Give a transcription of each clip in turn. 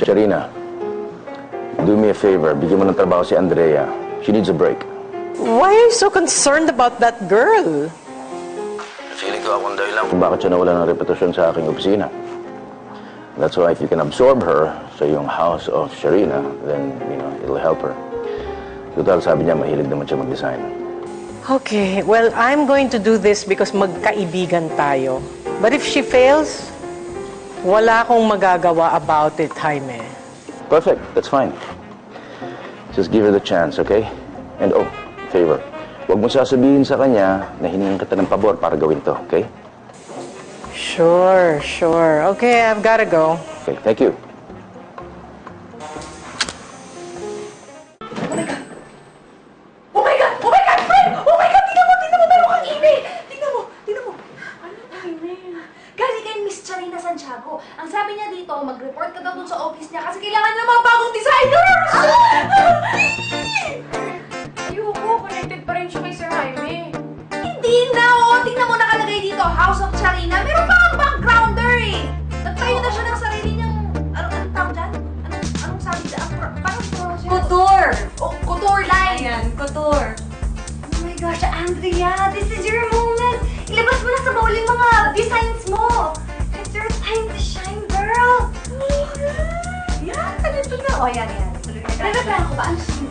Sharina, do me a favor. Bigyan mo ng trabaho si Andrea. She needs a break. Why are you so concerned about that girl? Feeling ko akong dahilan kung bakit siya nawala ng reputasyon sa aking opisina. That's why if you can absorb her sa yung house of Sharina, then, it'll help her. Total, sabi niya, mahilig naman siya mag-design. Okay, well, I'm going to do this because magkaibigan tayo. But if she fails, wala akong magagawa about it, Jaime. Perfect. That's fine. Just give her the chance, okay? And favor. Huwag mo sasabihin sa kanya na hiningan kita ng pabor para gawin to, okay? Sure. Okay, I've gotta go. Okay, thank you. Oh my God! Friend! Oh my God! Tingnan mo! Meron kang email! Tingnan mo! Ano tayo? Galing kay Miss Sharina Santiago. Ang sabi niya dito, mag-report ka daw dun sa office niya kasi kailangan niya mga bagong designers! Ayoko, connected pa rin siya kay Sir Jaime. Hindi na! Oo, tingnan mo nakalagay dito, House of Sharina. Meron pa ang backgrounder eh! Nagtayo na siya ng sarili niyang... Anong tawag dyan? Anong sabi dyan? Parang Couture! couture line! Ayan, couture. Oh my gosh, Andrea! This is your moment! Ilabas mo na sa baul yung mga designs mo! It's your time to shine, girl! Yan! Ganito na! O, yan. Nagreplano ko ba? Ano siya?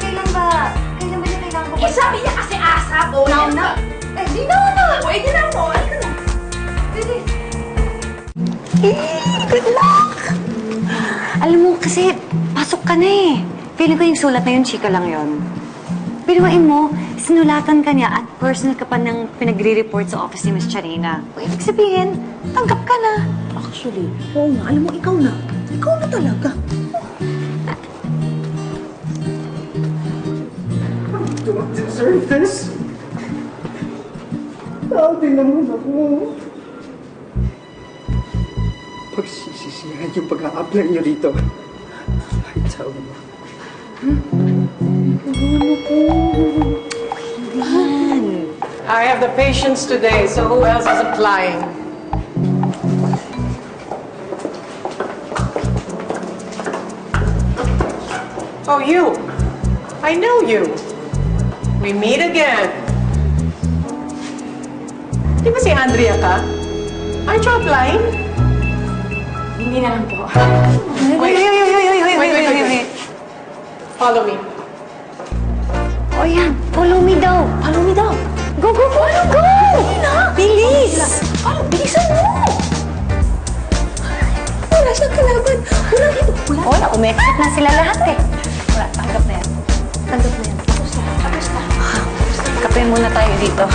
Kailan ba niya kailangan ko? Sabi niya kasi asap! O, now na! Di na! O, di na mo! Ano ka na? Bilis! Good luck! Alam mo, kasi pasok ka na eh. Feeling ko yung sulat na yun, chika lang yun. Pinuwain mo, sinulatan ka niya at personal ka pa ng pinagre-report sa office ni Miss Sharina. O ibig sabihin, tanggap ka na. Actually, oo nga. Alam mo, ikaw na. Ikaw na talaga. Don't deserve this. Sabi naman ako. Pagsisisihan yung pag-a-apply niyo rito. I tell you. I have the patients today, so who else is applying? Oh, you. I know you. We meet again. Di ba si Andrea ka? Aren't you applying? Hindi na lang po. Wait. Follow me. O yan, follow me daw. Go! Bilis! Bilisan mo! Wala siyang kalaban. Wala, umexit na sila lahat eh. Wala, tanggap na yan. Tapos na. Kape muna tayo dito.